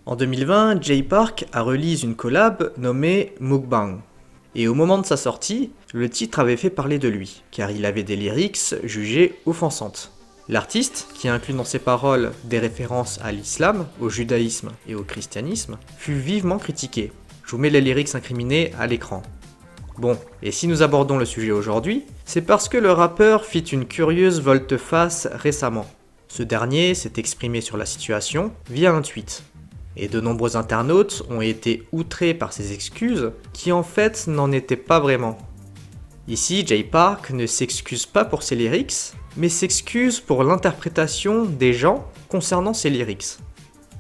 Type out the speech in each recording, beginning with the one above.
En 2020, Jay Park a release une collab nommée Mukbang. Et au moment de sa sortie, le titre avait fait parler de lui, car il avait des lyrics jugées offensantes. L'artiste, qui inclut dans ses paroles des références à l'islam, au judaïsme et au christianisme, fut vivement critiqué. Je vous mets les lyrics incriminés à l'écran. Bon, et si nous abordons le sujet aujourd'hui, c'est parce que le rappeur fit une curieuse volte-face récemment. Ce dernier s'est exprimé sur la situation via un tweet. Et de nombreux internautes ont été outrés par ses excuses, qui en fait n'en étaient pas vraiment. Ici, Jay Park ne s'excuse pas pour ses lyrics, mais s'excuse pour l'interprétation des gens concernant ses lyrics.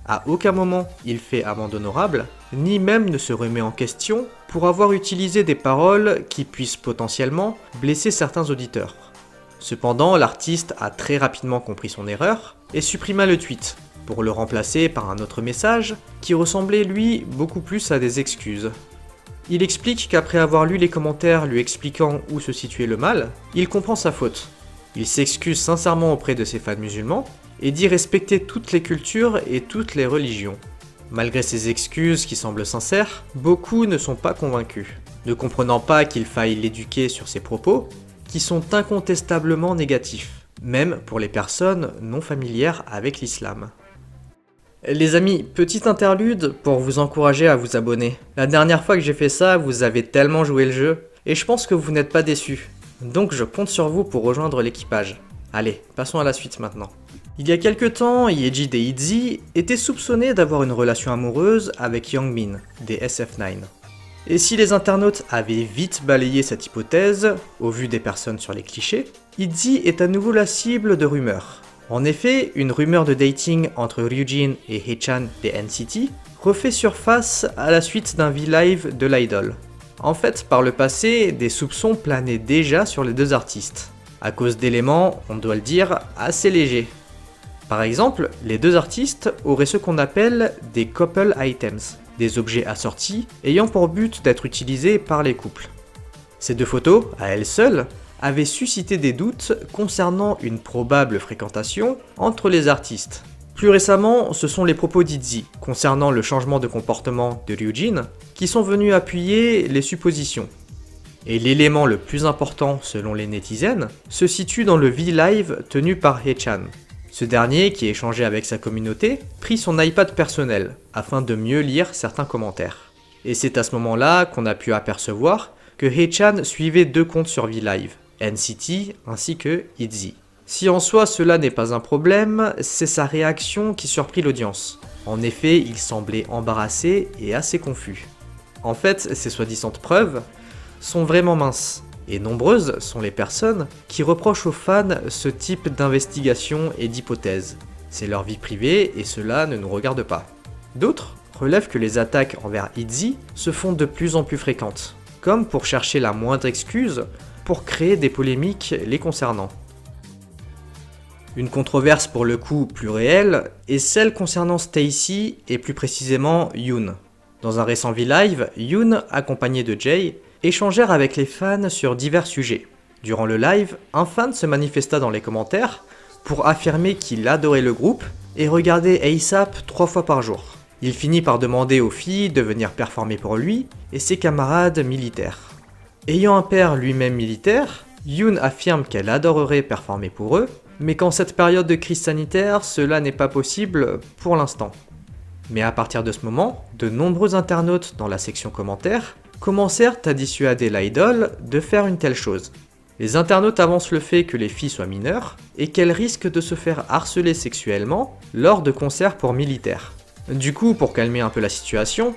À aucun moment il fait amende honorable, ni même ne se remet en question pour avoir utilisé des paroles qui puissent potentiellement blesser certains auditeurs. Cependant, l'artiste a très rapidement compris son erreur et supprima le tweet, pour le remplacer par un autre message qui ressemblait lui beaucoup plus à des excuses. Il explique qu'après avoir lu les commentaires lui expliquant où se situait le mal, il comprend sa faute. Il s'excuse sincèrement auprès de ses fans musulmans et dit respecter toutes les cultures et toutes les religions. Malgré ces excuses qui semblent sincères, beaucoup ne sont pas convaincus, ne comprenant pas qu'il faille l'éduquer sur ses propos, qui sont incontestablement négatifs, même pour les personnes non familières avec l'islam. Les amis, petite interlude pour vous encourager à vous abonner. La dernière fois que j'ai fait ça, vous avez tellement joué le jeu, et je pense que vous n'êtes pas déçus. Donc je compte sur vous pour rejoindre l'équipage. Allez, passons à la suite maintenant. Il y a quelques temps, Yeji et Itzy étaient soupçonnés d'avoir une relation amoureuse avec Youngmin, des SF9. Et si les internautes avaient vite balayé cette hypothèse, au vu des personnes sur les clichés, Itzy est à nouveau la cible de rumeurs. En effet, une rumeur de dating entre Ryujin et Haechan des NCT refait surface à la suite d'un V-Live de l'idol. En fait, par le passé, des soupçons planaient déjà sur les deux artistes, à cause d'éléments, on doit le dire, assez légers. Par exemple, les deux artistes auraient ce qu'on appelle des couple items, des objets assortis ayant pour but d'être utilisés par les couples. Ces deux photos, à elles seules, avaient suscité des doutes concernant une probable fréquentation entre les artistes. Plus récemment, ce sont les propos d'Itzy concernant le changement de comportement de Ryujin qui sont venus appuyer les suppositions. Et l'élément le plus important selon les netizens se situe dans le V-Live tenu par Haechan. Ce dernier, qui échangeait avec sa communauté, prit son iPad personnel afin de mieux lire certains commentaires. Et c'est à ce moment-là qu'on a pu apercevoir que Haechan suivait deux comptes sur V-Live, NCT ainsi que Itzy. Si en soi cela n'est pas un problème, c'est sa réaction qui surprit l'audience. En effet, il semblait embarrassé et assez confus. En fait, ces soi-disant preuves sont vraiment minces, et nombreuses sont les personnes qui reprochent aux fans ce type d'investigation et d'hypothèses. C'est leur vie privée et cela ne nous regarde pas. D'autres relèvent que les attaques envers Itzy se font de plus en plus fréquentes, comme pour chercher la moindre excuse pour créer des polémiques les concernant. Une controverse pour le coup plus réelle est celle concernant Stacy et plus précisément Yoon. Dans un récent V-Live, Yoon, accompagné de Jay, échangèrent avec les fans sur divers sujets. Durant le live, un fan se manifesta dans les commentaires pour affirmer qu'il adorait le groupe et regardait ASAP 3 fois par jour. Il finit par demander aux filles de venir performer pour lui et ses camarades militaires. Ayant un père lui-même militaire, Yoon affirme qu'elle adorerait performer pour eux, mais qu'en cette période de crise sanitaire, cela n'est pas possible pour l'instant. Mais à partir de ce moment, de nombreux internautes dans la section commentaires commencèrent à dissuader l'idol de faire une telle chose. Les internautes avancent le fait que les filles soient mineures et qu'elles risquent de se faire harceler sexuellement lors de concerts pour militaires. Du coup, pour calmer un peu la situation,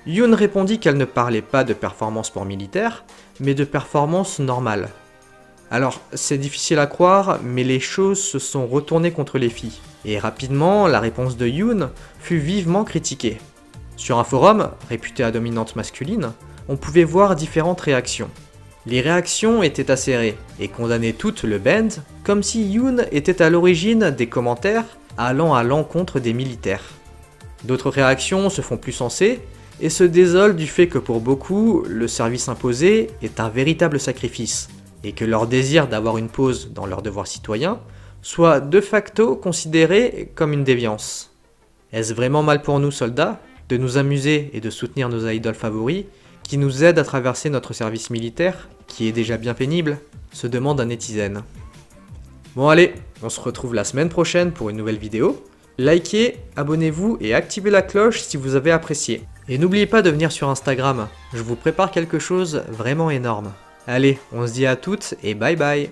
Yoon répondit qu'elle ne parlait pas de performance pour militaires, mais de performance normale. Alors, c'est difficile à croire, mais les choses se sont retournées contre les filles. Et rapidement, la réponse de Yoon fut vivement critiquée. Sur un forum, réputé à dominante masculine, on pouvait voir différentes réactions. Les réactions étaient acérées et condamnaient toutes le band comme si Yoon était à l'origine des commentaires allant à l'encontre des militaires. D'autres réactions se font plus sensées et se désolent du fait que pour beaucoup, le service imposé est un véritable sacrifice et que leur désir d'avoir une pause dans leurs devoirs citoyens soit de facto considéré comme une déviance. Est-ce vraiment mal pour nous, soldats, de nous amuser et de soutenir nos idoles favoris, qui nous aident à traverser notre service militaire, qui est déjà bien pénible, se demande un netizen. Bon allez, on se retrouve la semaine prochaine pour une nouvelle vidéo. Likez, abonnez-vous et activez la cloche si vous avez apprécié. Et n'oubliez pas de venir sur Instagram, je vous prépare quelque chose vraiment énorme. Allez, on se dit à toutes et bye bye.